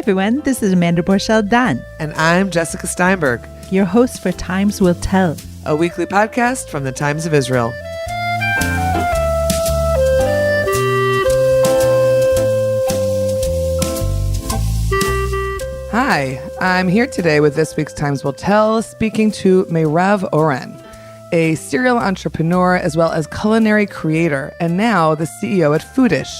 everyone, this is Amanda Borchel-Dan. And I'm Jessica Steinberg, your host for Times Will Tell, a weekly podcast from the Times of Israel. Hi, I'm here today with this week's Times Will Tell, speaking to Merav Oren, a serial entrepreneur as well as culinary creator, and now the CEO at Foodish.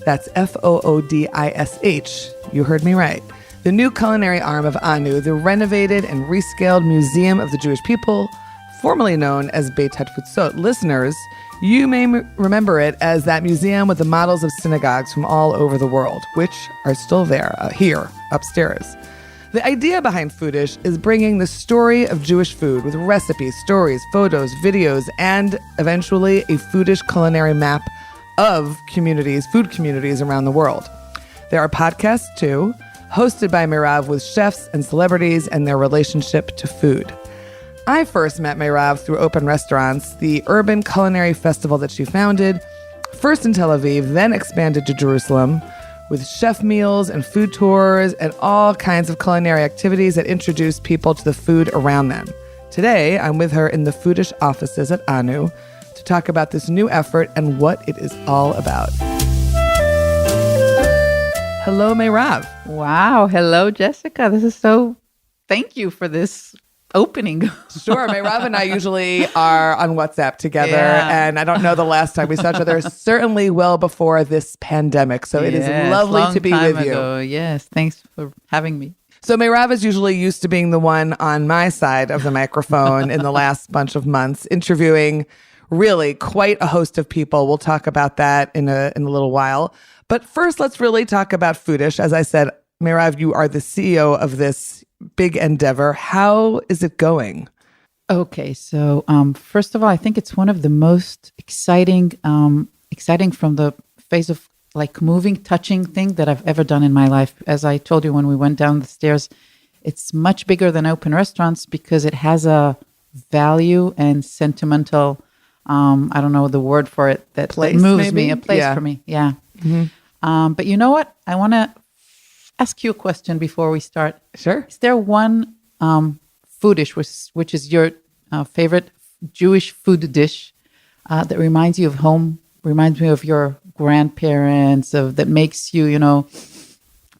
That's Foodish. You heard me right. The new culinary arm of Anu, the renovated and rescaled Museum of the Jewish People, formerly known as Beit Hatfutsot. Listeners, you may remember it as that museum with the models of synagogues from all over the world, which are still there, here, upstairs. The idea behind Foodish is bringing the story of Jewish food with recipes, stories, photos, videos, and eventually a Foodish culinary map of communities, food communities around the world. There are podcasts too, hosted by Merav with chefs and celebrities and their relationship to food. I first met Merav through Open Restaurants, the urban culinary festival that she founded, first in Tel Aviv, then expanded to Jerusalem, with chef meals and food tours and all kinds of culinary activities that introduce people to the food around them. Today, I'm with her in the Foodish offices at Anu to talk about this new effort and what it is all about. Hello, Merav. Wow. Hello, Jessica. Thank you for this opening. Sure. Merav and I usually are on WhatsApp together, and I don't know the last time we saw each other, certainly well before this pandemic. So it is lovely to be with you. Yes. Thanks for having me. So Merav is usually used to being the one on my side of the microphone in the last bunch of months, interviewing really quite a host of people. We'll talk about that in a little while. But first, let's really talk about Foodish. As I said, Merav, you are the CEO of this big endeavor. How is it going? Okay, so first of all, I think it's one of the most exciting from the phase of like moving, touching thing that I've ever done in my life. As I told you when we went down the stairs, it's much bigger than Open Restaurants because it has a value and sentimental, I don't know the word for it, that moves me, a place for me. Yeah. Mm-hmm. But you know what? I want to ask you a question before we start. Sure. Is there one Foodish, which is your favorite Jewish food dish that reminds you of home, reminds me of your grandparents, that makes you,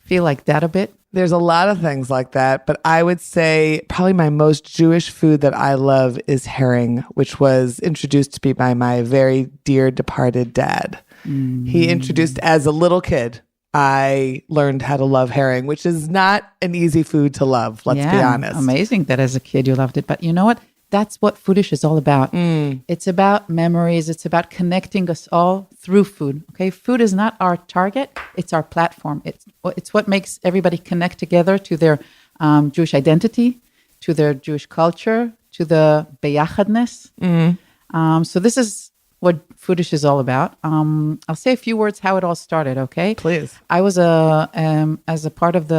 feel like that a bit? There's a lot of things like that, but I would say probably my most Jewish food that I love is herring, which was introduced to me by my very dear departed dad. He introduced, as a little kid, I learned how to love herring, which is not an easy food to love, let's be honest. Amazing that as a kid you loved it. But you know what? That's what Foodish is all about. It's about memories. It's about connecting us all through food. Okay, food is not our target. It's our platform. It's what makes everybody connect together to their Jewish identity, to their Jewish culture, to the beyachadness. So this is what Foodish is all about. I'll say a few words how it all started, okay? Please. I was as a part of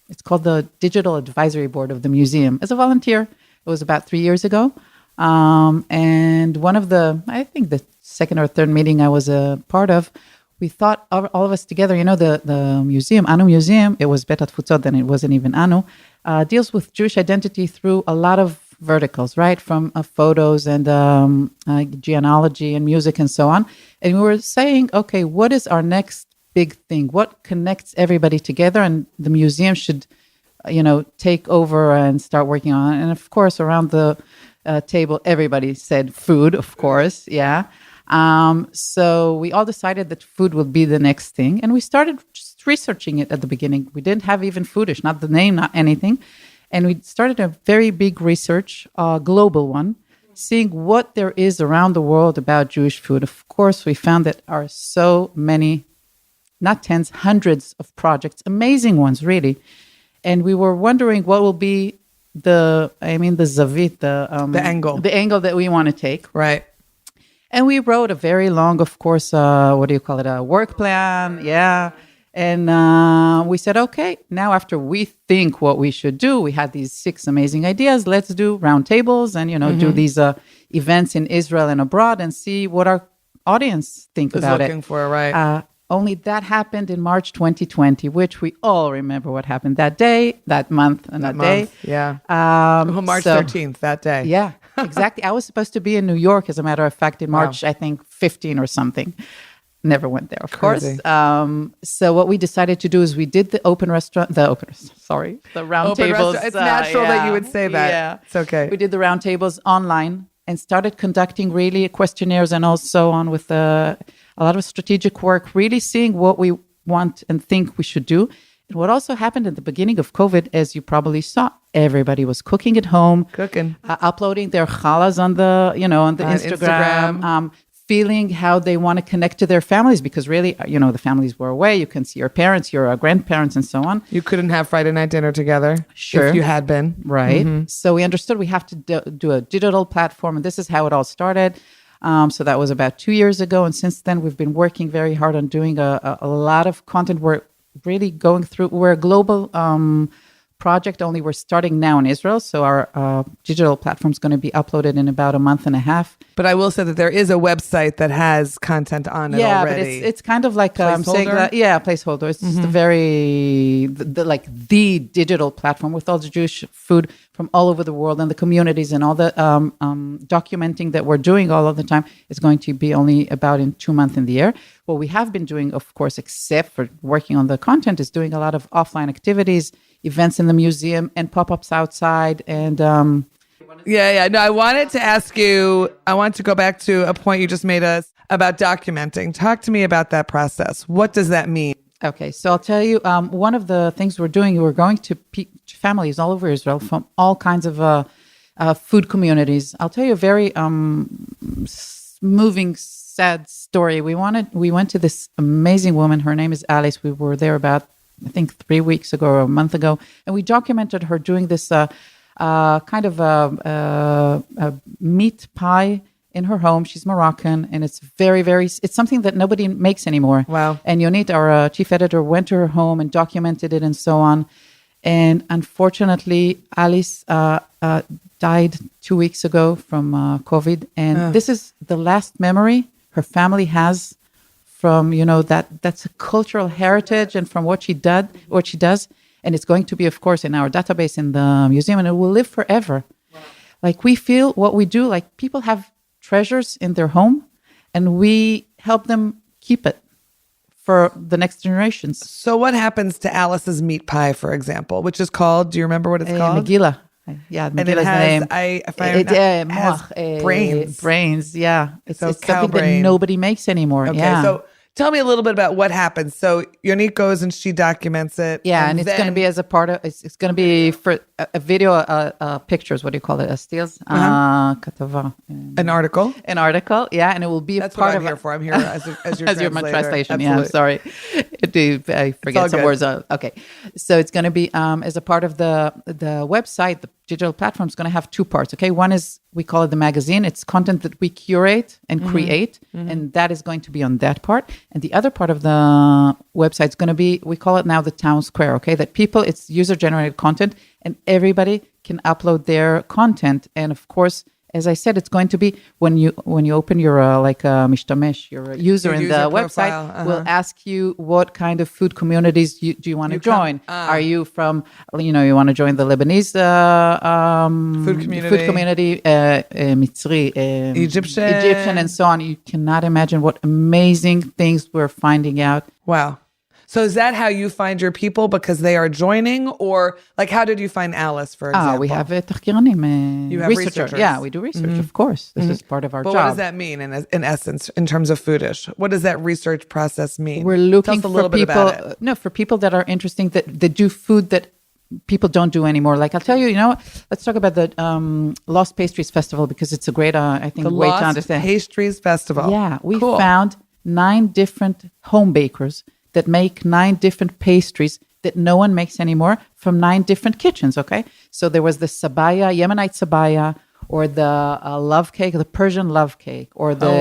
it's called the Digital Advisory Board of the museum, as a volunteer. It was about 3 years ago. And one of I think the second or third meeting I was a part of, we thought all of us together, the museum, Anu Museum, it was Beit Hatfutsot, then it wasn't even Anu, deals with Jewish identity through a lot of verticals, right? From photos and genealogy and music and so on. And we were saying, okay, what is our next big thing? What connects everybody together? And the museum should, take over and start working on it. And of course, around the table, everybody said food, of course. Yeah. So we all decided that food would be the next thing. And we started just researching it at the beginning. We didn't have even Foodish, not the name, not anything. And we started a very big research, global one, seeing what there is around the world about Jewish food. Of course, we found that there are so many, not tens, hundreds of projects, amazing ones, really. And we were wondering what will be the zavit, the angle that we want to take. Right. And we wrote a very long, of course, a work plan. Yeah. And we said, okay, now after we think what we should do, we had these 6 amazing ideas. Let's do roundtables and, do these events in Israel and abroad and see what our audience think about it. Looking for, right. Only that happened in March 2020, which we all remember what happened that day, that month, and that day. Yeah. March So- 13th, that day. Yeah, exactly. I was supposed to be in New York, as a matter of fact, in March, I think 15 or something. Never went there, of Crazy. course. So what we decided to do is we did the round Open tables. restaurant. It's natural that you would say that. Yeah. It's okay. We did the round tables online and started conducting really questionnaires and also on with a lot of strategic work, really seeing what we want and think we should do. And what also happened at the beginning of COVID, as you probably saw, everybody was cooking at home, uploading their challahs on the, on the Instagram. Feeling how they want to connect to their families, because really, the families were away. You can see your parents, your grandparents, and so on. You couldn't have Friday night dinner together. Sure. If you had been. Right. Mm-hmm. So we understood we have to do a digital platform, and this is how it all started. So that was about 2 years ago. And since then, we've been working very hard on doing a lot of content. We're really going through, we're a global project, only we're starting now in Israel. So our digital platform is going to be uploaded in about a month and a half. But I will say that there is a website that has content on it already. Yeah, but it's kind of like saying that, placeholder. It's just a very, the digital platform with all the Jewish food from all over the world and the communities and all the documenting that we're doing all of the time is going to be only about in 2 months in the year. What we have been doing, of course, except for working on the content, is doing a lot of offline activities, events in the museum and pop-ups outside. And No, I wanted to ask you, I want to go back to a point you just made us about documenting. Talk to me about that process. What does that mean? Okay, so I'll tell you, one of the things we're doing, we're going to families all over Israel from all kinds of food communities. I'll tell you a very moving, sad story. We went to this amazing woman. Her name is Alice. We were there about, I think, 3 weeks ago or a month ago, and we documented her doing this kind of a meat pie in her home. She's Moroccan, and it's very, very, it's something that nobody makes anymore. Wow. And Yonit, our chief editor, went to her home and documented it and so on. And unfortunately, Alice died 2 weeks ago from COVID. And this is the last memory her family has from, that's a cultural heritage and from what she does. And it's going to be, of course, in our database in the museum, and it will live forever. Wow. Like, we feel what we do, like people have treasures in their home, and we help them keep it for the next generations. So what happens to Alice's meat pie, for example, which is called, do you remember what it's called? Megillah. Yeah, Megillah's name. Brains. Brains, yeah. It's something brain. that nobody makes anymore. Okay, yeah. So tell me a little bit about what happens. So Yonit goes and she documents it. Yeah, and it's going to be as a part of, it's going to be for a video, pictures, what do you call it? Stills? Katava. An article. An article, yeah, and it will be That's a part what I'm of here for. I'm here as your as your translation. Yeah, I'm sorry. I forget some good. words. Okay, so it's going to be as a part of the website. The digital platform is going to have two parts. Okay, one is, we call it the magazine. It's content that we curate and create, and that is going to be on that part. And the other part of the website is going to be, we call it now the town square. Okay, that people, it's user-generated content, and everybody can upload their content. And of course, as I said, it's going to be when you open your mishtamesh, your user in the website, will ask you what kind of food communities do you want to join. Are you from, you want to join the Lebanese food community, Mitzri, Egyptian, and so on. You cannot imagine what amazing things we're finding out. Wow. So is that how you find your people, because they are joining, or like how did you find Alice, for example? We have tahkiranim, you have researchers. Yeah, we do research, of course. This is part of our job. What does that mean in essence, in terms of Foodish? What does that research process mean? We're looking for people, for people that are interesting, that do food that people don't do anymore. Like, I'll tell you, let's talk about the Lost Pastries Festival, because it's a great, I think, way to understand. The Lost Pastries Festival. Yeah, we found 9 different home bakers that make 9 different pastries that no one makes anymore from 9 different kitchens, okay? So there was the sabaya, Yemenite sabaya, or the love cake, the Persian love cake, or the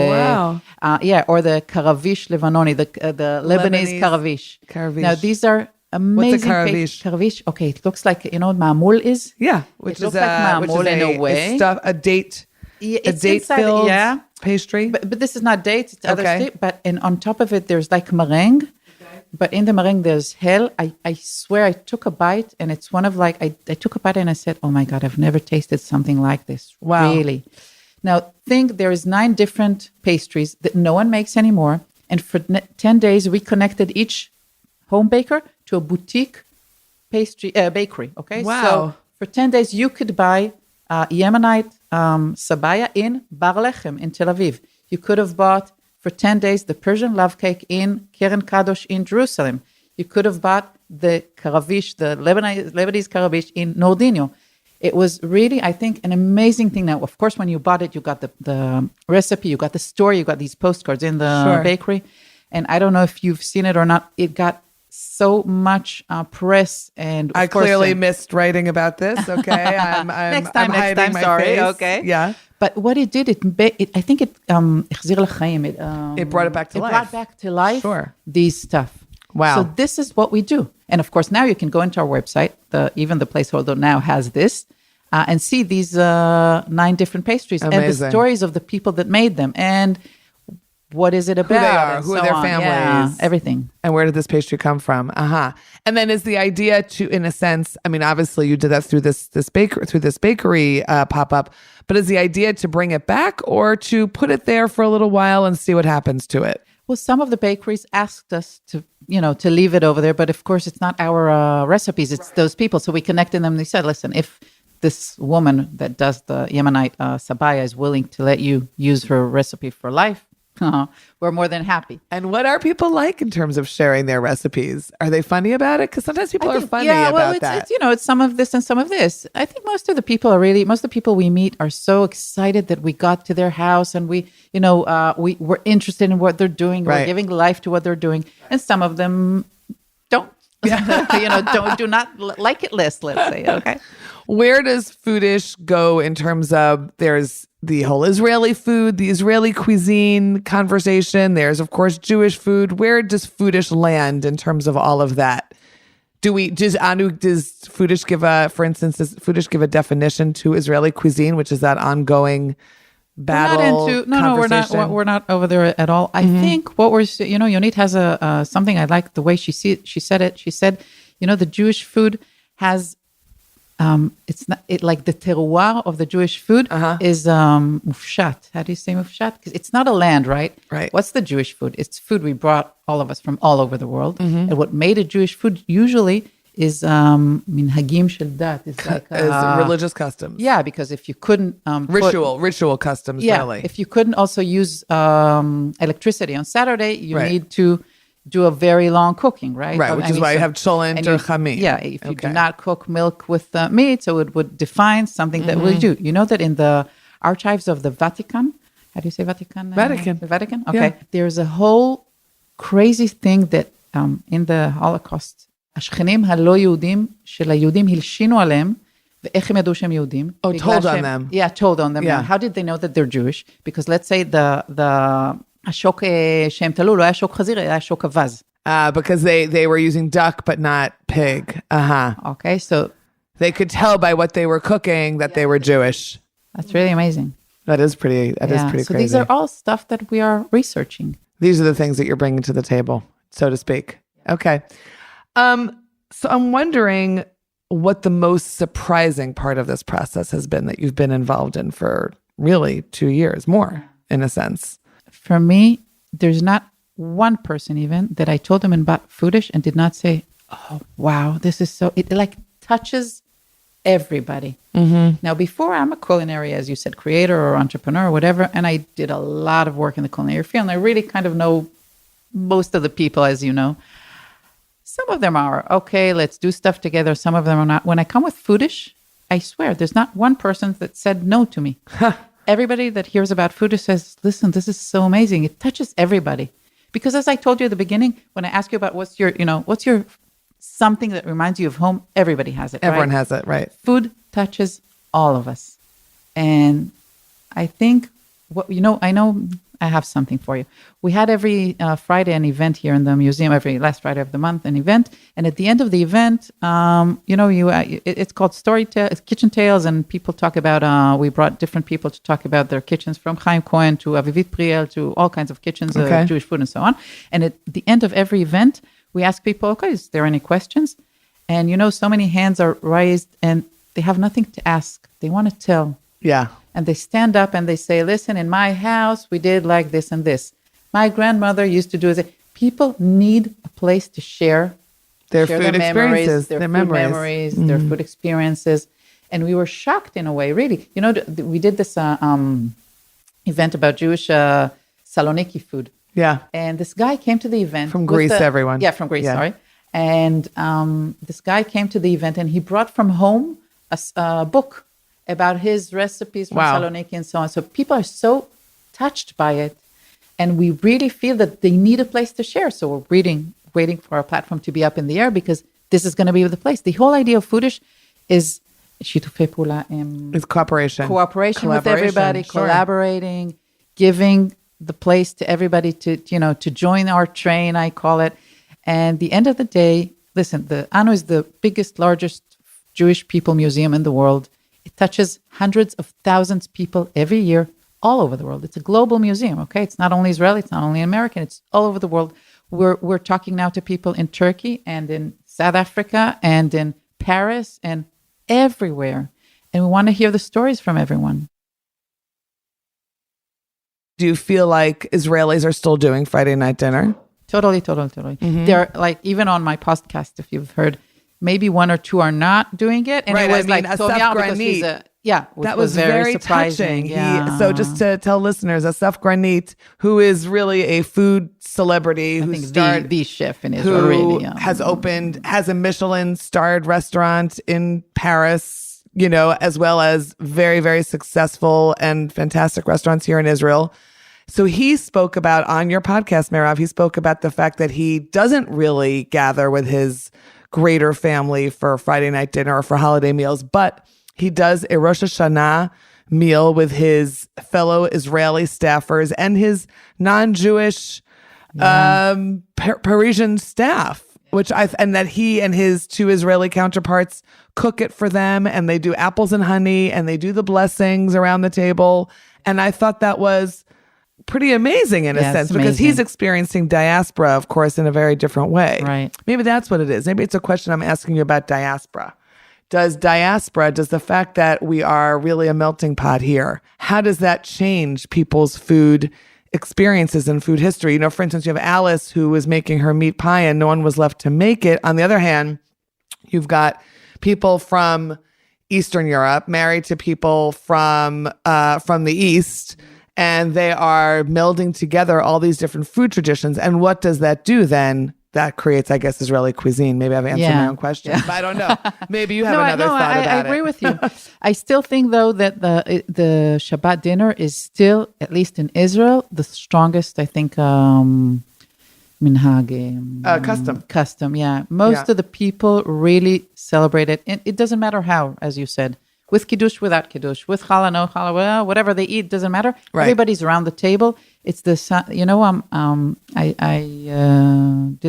or the karavish Lebanoni, the Lebanese karavish. Now, these are amazing. What's a karavish? Karavish, okay, it looks like, what ma'amul is? Yeah, It looks like ma'amul in a way. A date. It's date inside, filled. yeah. pastry? But this is not dates, it's other Okay. stuff. But on top of it, there's like meringue. But in the meringue, there's hell. I swear I took a bite and it's one of like, I took a bite and I said, oh my God, I've never tasted something like this. Wow. Really. Now think there is 9 different pastries that no one makes anymore. And for 10 days, we connected each home baker to a boutique pastry bakery. Okay. Wow. So for 10 days, you could buy Yemenite sabaya in Bar Lechem in Tel Aviv. You could have bought for 10 days the Persian love cake in Keren Kadosh in Jerusalem. You could have bought the karavish, the Lebanese karavish in Nordino. It was really, I think, an amazing thing. Now, of course, when you bought it, you got the recipe, you got the story, you got these postcards in the bakery. And I don't know if you've seen it or not. It got so much press, and I clearly missed writing about this. Okay, I'm next I'm time. hiding my Sorry. face. Okay. Yeah. But what it did, I think it החזיר לחיים. It brought it back to life. It brought back to life. Sure. These stuff. Wow. So this is what we do, and of course now you can go into our website. Even the placeholder now has this, and see these 9 different pastries and the stories of the people that made them and. What is it about? Who they are, who are their families. Yeah, everything. And where did this pastry come from? And then is the idea to, in a sense, I mean, obviously you did that through this bakery pop-up, but is the idea to bring it back or to put it there for a little while and see what happens to it? Well, some of the bakeries asked us to leave it over there, but of course it's not our recipes, it's those people. So we connected them. They said, listen, if this woman that does the Yemenite sabaya is willing to let you use her recipe for life, we're more than happy. And what are people like in terms of sharing their recipes? Are they funny about it? Because sometimes people are funny about that. It's some of this and some of this. I think most of the people we meet are so excited that we got to their house and we're interested in what they're doing. Right. We're giving life to what they're doing. And some of them don't, do not like it less, let's say. Okay. Where does Foodish go in terms of there's the whole Israeli food, the Israeli cuisine conversation. There's, of course, Jewish food. Where does Foodish land in terms of all of that? Does Foodish give a definition to Israeli cuisine, which is that ongoing battle? We're not over there at all. I think what we're, Yonit has something I like the way she said it. She said, the Jewish food has, it's not like the terroir of the Jewish food is mufshat. How do you say mufshat? Because it's not a land, right? Right. What's the Jewish food? It's food we brought all of us from all over the world. And what made a Jewish food usually is minhagim shel dat. It's like religious customs. Yeah, because if you couldn't ritual customs. Really. If you couldn't also use electricity on Saturday, you need to do a very long cooking, right? Right, which is why you have cholent or chraime. Yeah, if you do not cook milk with meat, so it would define something that we do. You know that in the archives of the Vatican, how do you say Vatican? Vatican. The Vatican? Okay. Yeah. There's a whole crazy thing that in the Holocaust, השכנים הלא יהודים של היהודים הלשינו עליהם, ואיך הם ידעו שהם יהודים? Oh, told on them. Yeah, told on them. Yeah. How did they know that they're Jewish? Because let's say השוק שהם תלו לא היה שוק חזיר, היה שוק אבז. Because they were using duck but not pig. Okay, so they could tell by what they were cooking that they were Jewish. That's really amazing. That is pretty crazy. So these are all stuff that we are researching. These are the things that you're bringing to the table, so to speak. Okay. So I'm wondering what the most surprising part of this process has been that you've been involved in for really 2 years, more in a sense. For me, there's not one person even that I told them about Foodish and did not say, oh, wow, this is so, it like touches everybody. Now, before I'm a culinary, as you said, creator or entrepreneur or whatever, and I did a lot of work in the culinary field, and I really kind of know most of the people, as you know. Some of them are, okay, let's do stuff together. Some of them are not. When I come with Foodish, I swear, there's not one person that said no to me. Everybody that hears about Foodish says, listen, this is so amazing. It touches everybody. Because as I told you at the beginning, when I ask you about what's your something that reminds you of home, everybody has it, Everyone has it, right? Food touches all of us. And I think, I know I have something for you. We had every Friday an event here in the museum, every last Friday of the month, an event. And at the end of the event, it's called Kitchen Tales, and people talk about, we brought different people to talk about their kitchens, from Chaim Cohen to Avivit Priel to all kinds of kitchens, Jewish food and so on. And at the end of every event, we ask people, okay, is there any questions? And so many hands are raised and they have nothing to ask. They want to tell. Yeah. And they stand up and they say, listen, in my house, we did like this and this. My grandmother used to do this. People need a place to share their food experiences, their memories, their food experiences. And we were shocked in a way, really. We did this event about Jewish Saloniki food. Yeah. And this guy came to the event. From Greece, everyone. Yeah, from Greece, sorry. And this guy came to the event and he brought from home a book about his recipes from Saloniki and so on. So people are so touched by it. And we really feel that they need a place to share. So we're waiting for our platform to be up in the air because this is going to be the place. The whole idea of Foodish is shitufei pula. It's cooperation. Cooperation with everybody, collaborating, giving the place to everybody to join our train, I call it. And the end of the day, listen, the ANO is the biggest, largest Jewish people museum in the world. It touches hundreds of thousands of people every year, all over the world. It's a global museum, okay? It's not only Israeli, it's not only American, it's all over the world. We're talking now to people in Turkey and in South Africa and in Paris and everywhere. And we want to hear the stories from everyone. Do you feel like Israelis are still doing Friday night dinner? Totally. They're like, even on my podcast, if you've heard, maybe one or two are not doing it. And it was like Tomial, because he's that was very touching. Yeah. So just to tell listeners, Asaf Granit, who is really a food celebrity, who started the chef in Israel, really, has a Michelin-starred restaurant in Paris, as well as very, very successful and fantastic restaurants here in Israel. So he spoke about, on your podcast, Merav, he spoke about the fact that he doesn't really gather with his greater family for Friday night dinner or for holiday meals, but he does a Rosh Hashanah meal with his fellow Israeli staffers and his non-Jewish Parisian staff, and that he and his two Israeli counterparts cook it for them, and they do apples and honey, and they do the blessings around the table. And I thought that was pretty amazing in a sense, because he's experiencing diaspora, of course, in a very different way. Right. Maybe that's what it is. Maybe it's a question I'm asking you about diaspora. Does the fact that we are really a melting pot here, how does that change people's food experiences and food history? For instance, you have Alice, who was making her meat pie and no one was left to make it. On the other hand, you've got people from Eastern Europe married to people from the East, and they are melding together all these different food traditions. And what does that do then? That creates, I guess, Israeli cuisine. Maybe I've answered my own question, but I don't know. Maybe you have another thought about it. I agree with you. I still think, though, that the Shabbat dinner is still, at least in Israel, the strongest, I think, minhag. Custom, yeah. Most of the people really celebrate it. It doesn't matter how, as you said. With kiddush, without kiddush, with challah, no challah, whatever they eat, doesn't matter. Right. Everybody's around the table. It's I did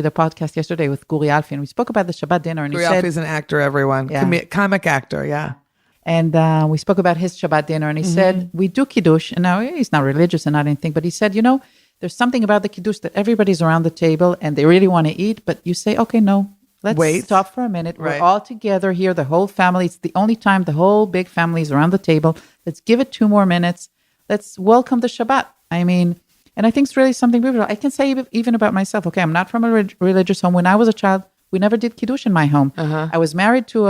a podcast yesterday with Guri Alfi, and we spoke about the Shabbat dinner. And Guri Alfi is an actor, everyone. Yeah. Comic actor, yeah. And we spoke about his Shabbat dinner, and he said, we do kiddush. And now he's not religious and not anything, but he said, there's something about the kiddush that everybody's around the table and they really want to eat, but you say, okay, no. Let's stop for a minute. Right. We're all together here, the whole family. It's the only time the whole big family is around the table. Let's give it 2 more minutes. Let's welcome the Shabbat. I mean, and I think it's really something beautiful. I can say even about myself, okay, I'm not from a religious home. When I was a child, we never did kiddush in my home. I was married to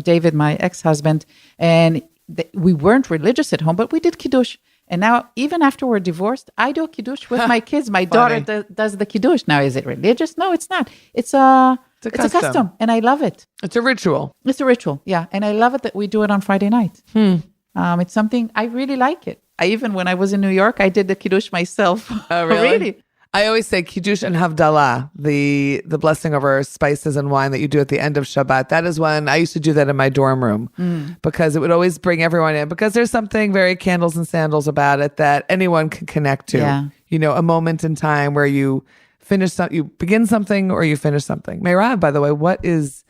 David, my ex-husband, and we weren't religious at home, but we did kiddush. And now, even after we're divorced, I do a kiddush with my kids. My daughter does the kiddush. Now, is it religious? No, it's not. It's a custom, and I love it. It's a ritual. It's a ritual, yeah. And I love it that we do it on Friday night. It's something, I really like it. When I was in New York, I did the kiddush myself. Oh, really? Really? I always say Kiddush and Havdalah, the blessing over spices and wine that you do at the end of Shabbat. That is when I used to do that in my dorm room because it would always bring everyone in, because there's something very candles and sandals about it that anyone can connect to. Yeah. You know, a moment in time where you you begin something or you finish something. Merav, by the way, what is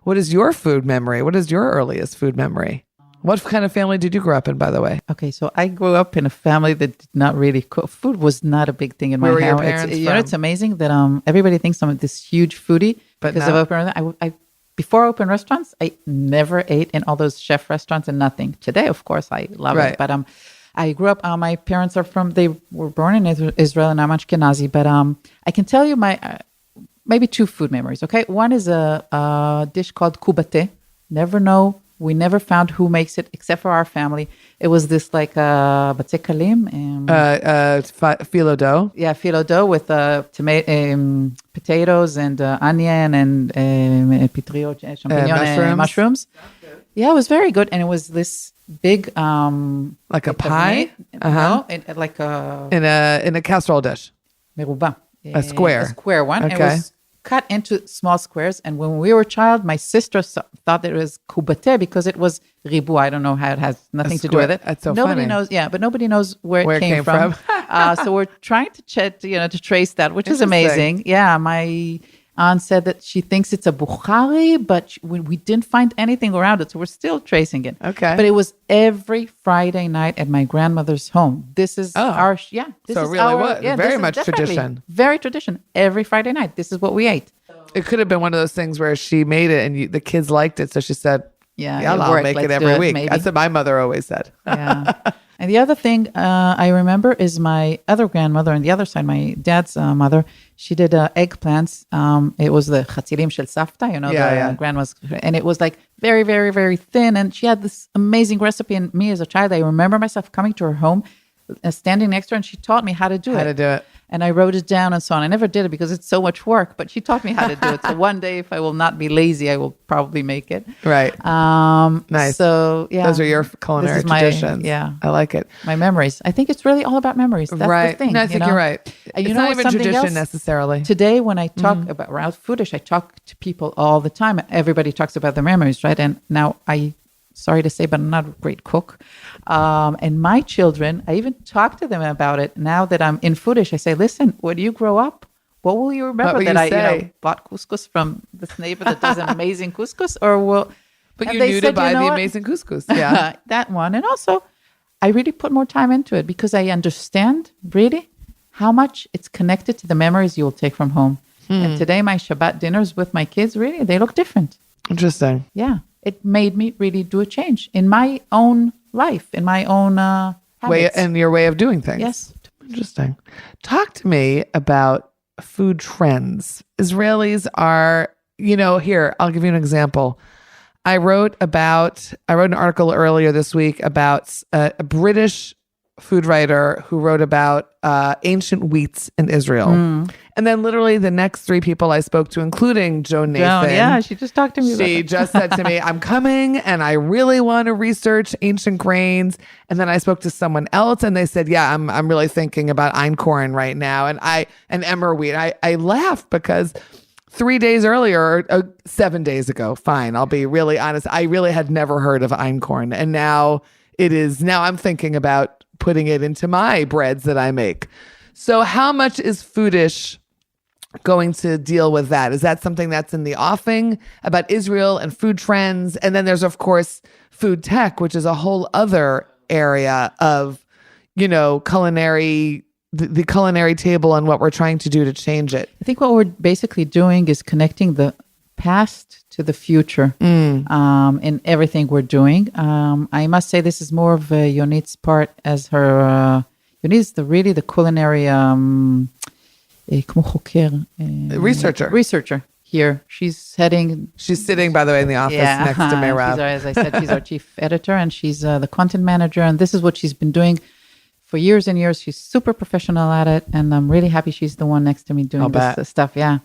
your food memory? What is your earliest food memory? What kind of family did you grow up in, by the way? Okay, so I grew up in a family that did not really cook. Food was not a big thing in my Where were your house. parents You know, from? it's amazing that everybody thinks I'm this huge foodie But because no. of open. Before open restaurants, I never ate in all those chef restaurants and nothing. Today, of course, I love Right. it. But I grew up. My parents they were born in Israel, and I'm Ashkenazi. But I can tell you my maybe two food memories. Okay, one is a dish called kubate. Never know. We never found who makes it except for our family. It was this like batzeh kalim. Phyllo dough. Yeah, phyllo dough with tomato, potatoes and onion and pitrio, champignon, mushrooms. Yeah, it was very good, and it was this big Like a pie? No, like a In a casserole dish. meruba, A square. a square one. Okay. It was cut into small squares, and when we were a child, my sister thought that it was kubate because it was ribu. I don't know how it has nothing to do with it. That's so nobody funny. knows. Yeah, but nobody knows where it came from. So we're trying to trace that, which is amazing. Yeah, my aunt said that she thinks it's a Bukhari, but we didn't find anything around it, so we're still tracing it. Okay. But it was every Friday night at my grandmother's home. This is our This So is it really our, was yeah, very this is much definitely tradition. Very tradition. Every Friday night, this is what we ate. It could have been one of those things where she made it and the kids liked it, so she said, Yeah, "Yeah, it I'll worked. make it Let's every do week." maybe. That's what my mother always said. Yeah. And the other thing I remember is my other grandmother on the other side, my dad's mother. She did eggplants. It was the chatzilim shel savta, the grandma's, and it was like very, very, very thin. And she had this amazing recipe. And me as a child, I remember myself coming to her home, standing next to her, and she taught me how to do it. How to do it. And I wrote it down and so on. I never did it because it's so much work, but she taught me how to do it. So one day, if I will not be lazy, I will probably make it. Right. Nice. So yeah, Those are your culinary traditions. Yeah, I like it. my memories. I think it's really all about memories. That's Right. the thing. No, I think you're right. And It's know not what's even something tradition else? necessarily. Today, when I talk about around foodish, I talk to people all the time. Everybody talks about their memories, right? And now sorry to say, but I'm not a great cook. And my children, I even talk to them about it. Now that I'm in foodish, I say, listen, when you grow up, what will you remember? What will that you I say? Bought couscous from this neighbor that does an amazing couscous? Or will... But and you they knew said, to buy know the what? amazing couscous. Yeah. That one. And also, I really put more time into it because I understand really how much it's connected to the memories you will take from home. And today, my Shabbat dinners with my kids, really, they look different. Interesting. Yeah. It made me really do a change in my own life, in my own Way habits. and your way of doing things. Yes. Interesting. Talk to me about food trends. Israelis are, here, I'll give you an example. I wrote an article earlier this week about a British food writer who wrote about ancient wheats in Israel. And then literally the next three people I spoke to, including Joan Nathan. Yeah, she just talked to me about She it. just said to me, I'm coming and I really want to research ancient grains. And then I spoke to someone else and they said, yeah, I'm really thinking about einkorn right now. And emmer wheat. I laughed because 3 days earlier, 7 days ago, fine, I'll be really honest, I really had never heard of einkorn. And now I'm thinking about putting it into my breads that I make. So how much is Foodish going to deal with that? Is that something that's in the offing about Israel and food trends? And then there's, of course, food tech, which is a whole other area of, culinary, the culinary table and what we're trying to do to change it. I think what we're basically doing is connecting the past to the future in everything we're doing. I must say this is more of Yonit's part as her... Yonit's the culinary... כמו חוקר, researcher here. She's sitting, by the way, in the office next to Merav. As I said, she's our chief editor and she's the content manager. And this is what she's been doing for years and years. She's super professional at it. And I'm really happy she's the one next to me doing this stuff. Yeah.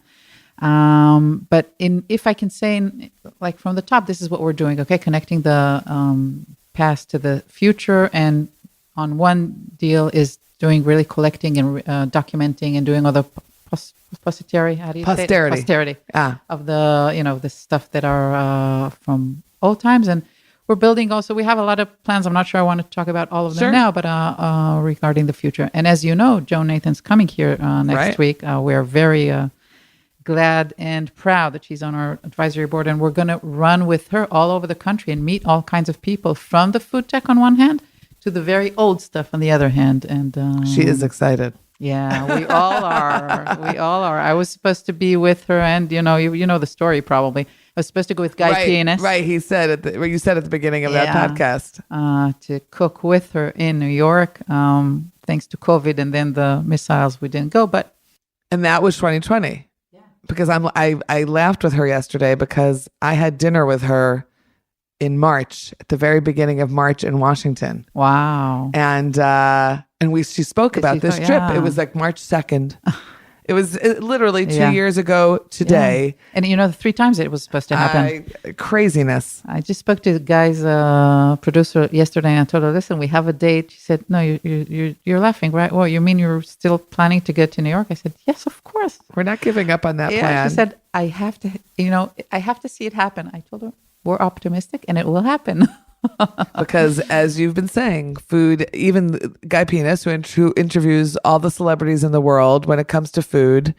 But if I can say, like from the top, this is what we're doing. Okay. Connecting the past to the future. And on one deal is doing really collecting and documenting and doing all the posterity. How do you say it? Posterity of the stuff that are from old times. And we're building also, we have a lot of plans. I'm not sure I want to talk about all of them now, but regarding the future. And as you know, Joan Nathan's coming here next week. We're very glad and proud that she's on our advisory board. And we're going to run with her all over the country and meet all kinds of people, from the food tech on one hand to the very old stuff on the other hand. And she is excited. Yeah, we all are. We all are. I was supposed to be with her, and you know the story probably. I was supposed to go with Guy Pianist. Right, he said you said at the beginning of that podcast. To cook with her in New York, thanks to COVID, and then the missiles, we didn't go. And that was 2020. Yeah. Because I laughed with her yesterday because I had dinner with her in March, at the very beginning of March in Washington. Wow. And she spoke about this trip. It was like March 2nd. It was literally 2 years ago today. Yeah. And the 3 times it was supposed to happen. Craziness. I just spoke to the guy's producer yesterday, and I told her, listen, we have a date. She said, no, you're laughing, right? Well, you mean you're still planning to get to New York? I said, yes, of course. We're not giving up on that plan. She said, I have to see it happen. I told her, we're optimistic and it will happen. Because as you've been saying, food, even Guy Pianist, who interviews all the celebrities in the world when it comes to food.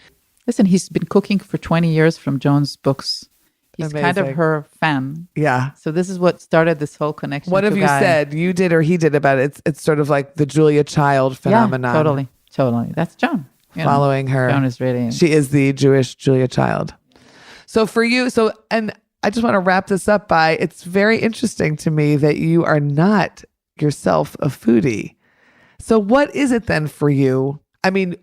Listen, he's been cooking for 20 years from Joan's books. He's Amazing. kind of her fan. Yeah. So this is what started this whole connection. What have you said? You did or he did about it? It's sort of like the Julia Child phenomenon. Yeah, totally. That's Joan. Following her. Joan is really... She is the Jewish Julia Child. So for you, and I just want to wrap this up by, it's very interesting to me that you are not yourself a foodie. So what is it then for you? I mean,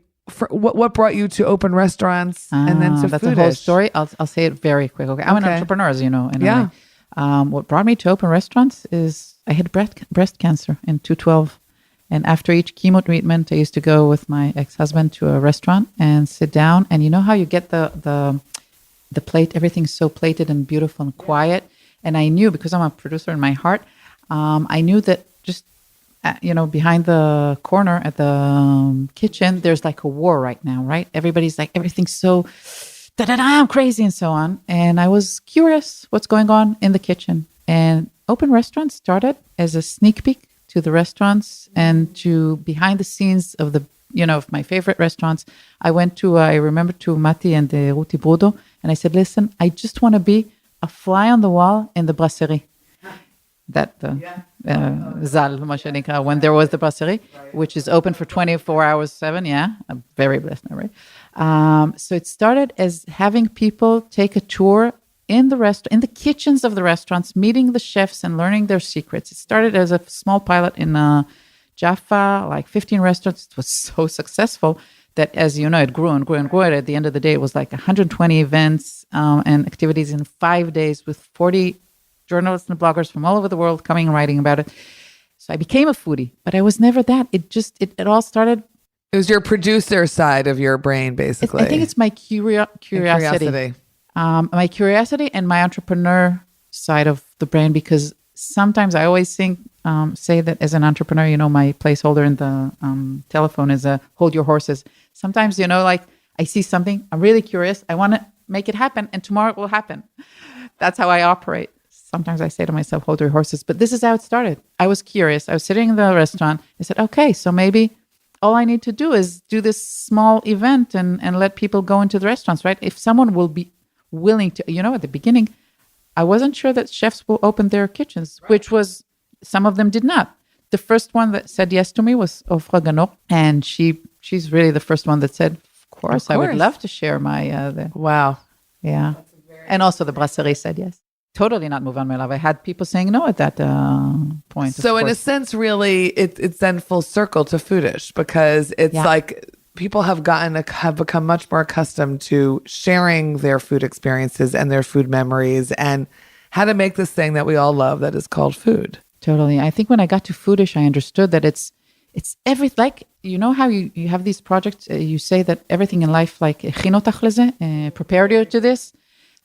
what brought you to open restaurants and then to that's Foodish? A whole story. I'll say it very quick. Okay, I'm an entrepreneur, as you know. And what brought me to open restaurants is I had breast cancer in 2012. And after each chemo treatment, I used to go with my ex-husband to a restaurant and sit down. And you know how you get the plate, everything's so plated and beautiful and quiet. And I knew, because I'm a producer in my heart, I knew that just, behind the corner at the kitchen, there's like a war right now, right? Everybody's like, everything's so I'm crazy and so on. And I was curious what's going on in the kitchen. And open restaurants started as a sneak peek to the restaurants and to behind the scenes of of my favorite restaurants. I remember to Mati and the Ruti Brudo, and I said, listen, I just want to be a fly on the wall in the brasserie. That Zal, when there was the brasserie, which is open for 24 hours, 7. Yeah, I'm very blessed now, right? So it started as having people take a tour in the kitchens of the restaurants, meeting the chefs and learning their secrets. It started as a small pilot in Jaffa, like 15 restaurants. It was so successful that, as you know, it grew and grew and grew. At the end of the day, it was like 120 events and activities in 5 days with 40 journalists and bloggers from all over the world coming and writing about it. So I became a foodie, but I was never that. It all started. It was your producer side of your brain, basically. I think it's my curiosity. My curiosity and my entrepreneur side of the brain, because sometimes I always say that as an entrepreneur, my placeholder in the telephone is hold your horses. Sometimes, like I see something, I'm really curious, I want to make it happen, and tomorrow it will happen. That's how I operate. Sometimes I say to myself, hold your horses, but this is how it started. I was curious. I was sitting in the restaurant. I said, okay, so maybe all I need to do is do this small event and let people go into the restaurants, right? If someone will be willing to, at the beginning, I wasn't sure that chefs will open their kitchens, which was, some of them did not. The first one that said yes to me was Ofra Ganot, and she's really the first one that said, of course. I would love to share my... Wow. Yeah. And also the brasserie said yes. Totally not move on my love. I had people saying no at that point. So in a sense, really, it's then full circle to Foodish, because it's like people have become much more accustomed to sharing their food experiences and their food memories and how to make this thing that we all love that is called food. Totally. I think when I got to Foodish, I understood that it's everything. Like, how you have these projects, you say that everything in life, like, prepared you to this.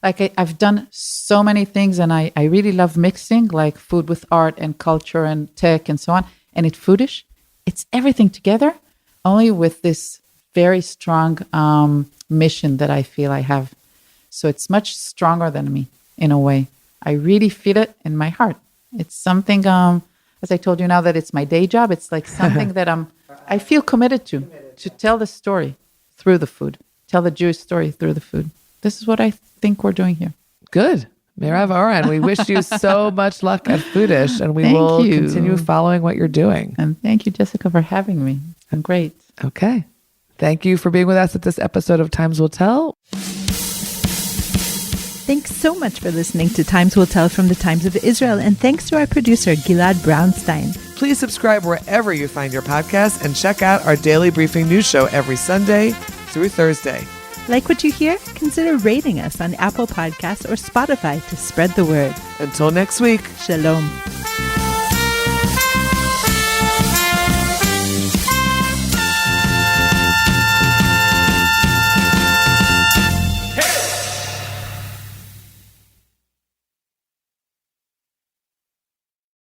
Like I've done so many things, and I really love mixing, like food with art and culture and tech and so on. And at Foodish, it's everything together, only with this very strong mission that I feel I have. So it's much stronger than me in a way. I really feel it in my heart. It's something, as I told you now that it's my day job, it's like something that I feel committed to tell the story through the food, tell the Jewish story through the food. This is what I think we're doing here. Good. Merav Oren, we wish you so much luck at Foodish, and we Thank will you. continue following what you're doing. And thank you, Jessica, for having me. It's been great. Okay. Thank you for being with us at this episode of Times Will Tell. Thanks so much for listening to Times Will Tell from the Times of Israel, and thanks to our producer, Gilad Brownstein. Please subscribe wherever you find your podcasts and check out our daily briefing news show every Sunday through Thursday. Like what you hear? Consider rating us on Apple Podcasts or Spotify to spread the word. Until next week. Shalom.